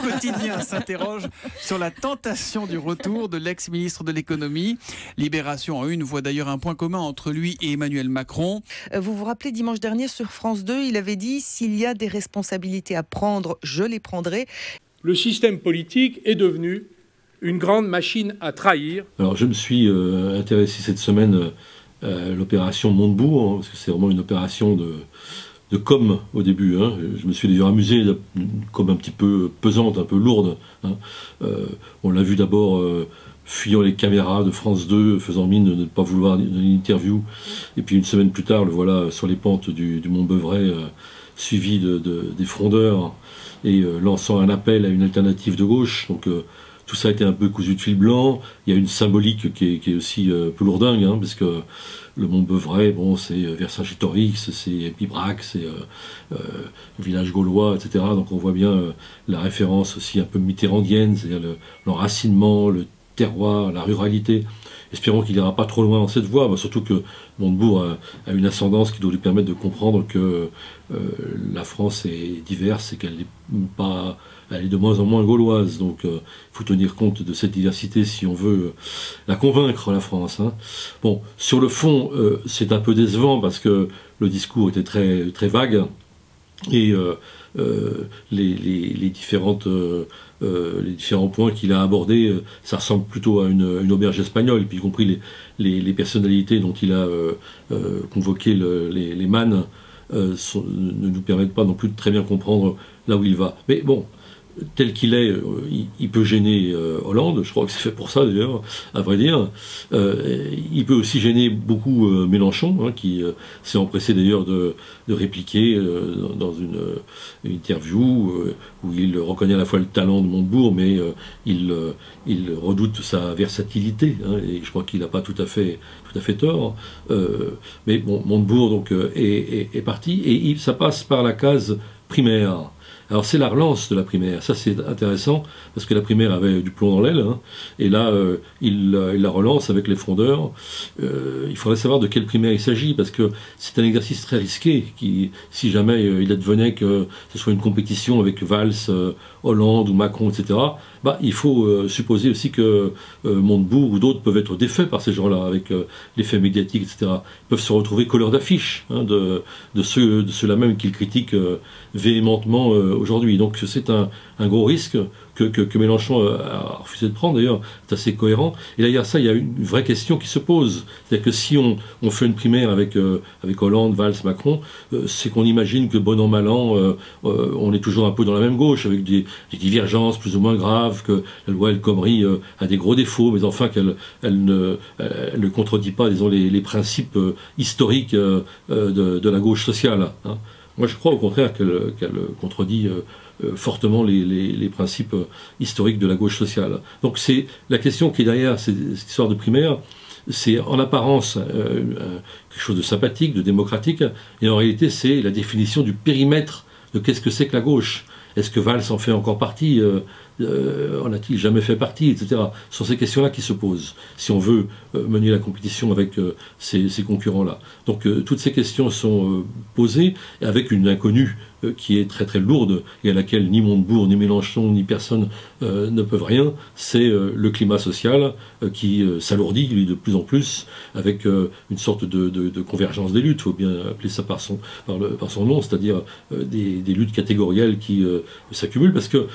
quotidien s'interroge sur la tentation du retour de l'ex-ministre de l'économie. Libération en une voit d'ailleurs un point commun entre lui et Emmanuel Macron. Vous vous rappelez, dimanche dernier sur France 2, il avait dit « S'il y a des responsabilités à prendre, je les prendrai ». Le système politique est devenu une grande machine à trahir. Alors je me suis intéressé cette semaine à l'opération Montebourg, parce que c'est vraiment une opération de com au début. Je me suis d'ailleurs amusé, comme un petit peu pesante, un peu lourde. On l'a vu d'abord fuyant les caméras de France 2, faisant mine de ne pas vouloir une interview. Et puis une semaine plus tard, le voilà sur les pentes du Mont Beuvray, suivi des frondeurs, et lançant un appel à une alternative de gauche. Donc tout ça a été un peu cousu de fil blanc. Il y a une symbolique qui est aussi peu lourdingue, parce que le Mont Beuvray, bon, c'est Vercingétorix, c'est Pibrac, c'est village gaulois, etc. Donc on voit bien la référence aussi un peu mitterrandienne, c'est-à-dire l'enracinement, le terroir, la ruralité. Espérons qu'il n'ira pas trop loin dans cette voie, surtout que Montebourg a une ascendance qui doit lui permettre de comprendre que la France est diverse et qu'elle n'est pas... Elle est de moins en moins gauloise, donc il faut tenir compte de cette diversité si on veut la convaincre, la France. Bon, sur le fond, c'est un peu décevant parce que le discours était très, très vague et les différents points qu'il a abordés, ça ressemble plutôt à une auberge espagnole, y compris les personnalités dont il a convoqué les mannes ne nous permettent pas non plus de très bien comprendre là où il va. Mais bon, tel qu'il est, il peut gêner Hollande, je crois que c'est fait pour ça d'ailleurs, à vrai dire. Il peut aussi gêner beaucoup Mélenchon, qui s'est empressé d'ailleurs de répliquer dans une interview où il reconnaît à la fois le talent de Montebourg, mais il redoute sa versatilité, et je crois qu'il n'a pas tout à fait tort. Mais bon, Montebourg donc, est parti, et ça passe par la case primaire. Alors c'est la relance de la primaire, ça c'est intéressant, parce que la primaire avait du plomb dans l'aile, et là il la relance avec les frondeurs. Il faudrait savoir de quelle primaire il s'agit, parce que c'est un exercice très risqué, si jamais il advenait que ce soit une compétition avec Valls, Hollande ou Macron, etc., il faut supposer aussi que Montebourg ou d'autres peuvent être défaits par ces gens-là, avec l'effet médiatique, etc. Ils peuvent se retrouver colleurs d'affiches de ceux-là même qu'ils critiquent véhémentement aujourd'hui. Donc c'est un gros risque que Mélenchon a refusé de prendre, d'ailleurs, c'est assez cohérent. Et derrière ça, il y a une vraie question qui se pose. C'est-à-dire que si on fait une primaire avec Hollande, Valls, Macron, c'est qu'on imagine que bon an, mal an, on est toujours un peu dans la même gauche, avec des divergences plus ou moins graves, que la loi El Khomri a des gros défauts, mais enfin qu'elle ne contredit pas, disons, les principes historiques de la gauche sociale. Moi, je crois au contraire qu'elle contredit fortement les principes historiques de la gauche sociale. Donc c'est la question qui est derrière cette histoire de primaire, c'est en apparence quelque chose de sympathique, de démocratique, et en réalité c'est la définition du périmètre de qu'est-ce que c'est que la gauche. Est-ce que Valls en fait encore partie? En a-t-il jamais fait partie, etc. Ce sont ces questions-là qui se posent, si on veut mener la compétition avec ces concurrents-là. Donc toutes ces questions sont posées, avec une inconnue qui est très très lourde, et à laquelle ni Montebourg, ni Mélenchon, ni personne ne peuvent rien, c'est le climat social qui s'alourdit lui, de plus en plus, avec une sorte de convergence des luttes, il faut bien appeler ça par son nom, c'est-à-dire des luttes catégorielles qui s'accumulent, parce que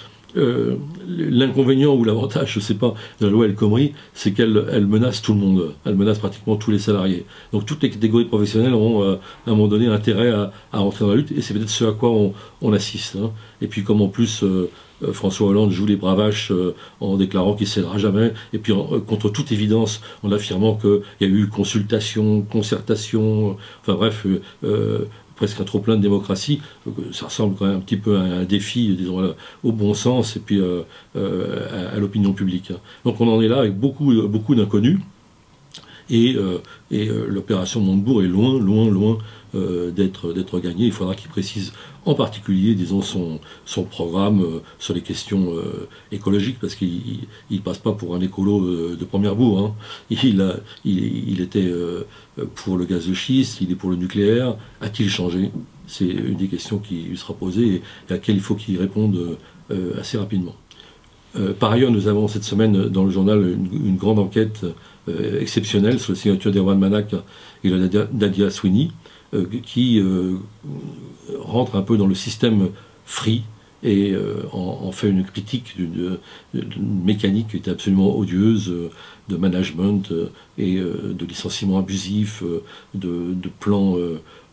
l'inconvénient ou l'avantage, je ne sais pas, de la loi El Khomri, c'est qu'elle menace tout le monde, elle menace pratiquement tous les salariés. Donc toutes les catégories professionnelles ont à un moment donné intérêt à rentrer dans la lutte, et c'est peut-être ce à quoi on assiste. Et puis comme en plus François Hollande joue les bravaches en déclarant qu'il ne cédera jamais, et puis contre toute évidence en affirmant qu'il y a eu consultation, concertation, enfin bref, presque un trop-plein de démocratie, ça ressemble quand même un petit peu à un défi, disons, au bon sens et puis à l'opinion publique. Donc on en est là avec beaucoup d'inconnus, et l'opération Montebourg est loin d'être gagnée. Il faudra qu'il précise en particulier, disons, son programme sur les questions écologiques, parce qu'il ne passe pas pour un écolo de première bourre. Il était pour le gaz de schiste, il est pour le nucléaire. A-t-il changé? C'est une des questions qui lui sera posée et à laquelle il faut qu'il réponde assez rapidement. Par ailleurs, nous avons cette semaine dans le journal une grande enquête exceptionnelle sur la signature d'Erwan Manac et de Nadia Sweeney, qui rentre un peu dans le système Free et en fait une critique d'une mécanique qui était absolument odieuse, de management et de licenciements abusifs, de plans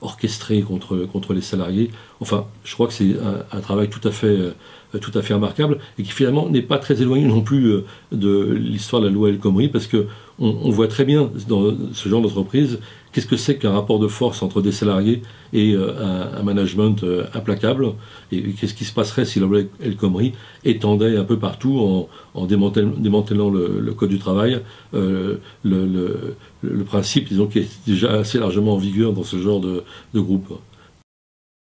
orchestrés contre les salariés. Enfin, je crois que c'est un travail tout à fait remarquable et qui finalement n'est pas très éloigné non plus de l'histoire de la loi El Khomri, parce que on voit très bien dans ce genre d'entreprise qu'est-ce que c'est qu'un rapport de force entre des salariés et un management implacable, et qu'est-ce qui se passerait si la loi El Khomri étendait un peu partout en démantelant le code du travail, le principe, disons, qui est déjà assez largement en vigueur dans ce genre de groupe.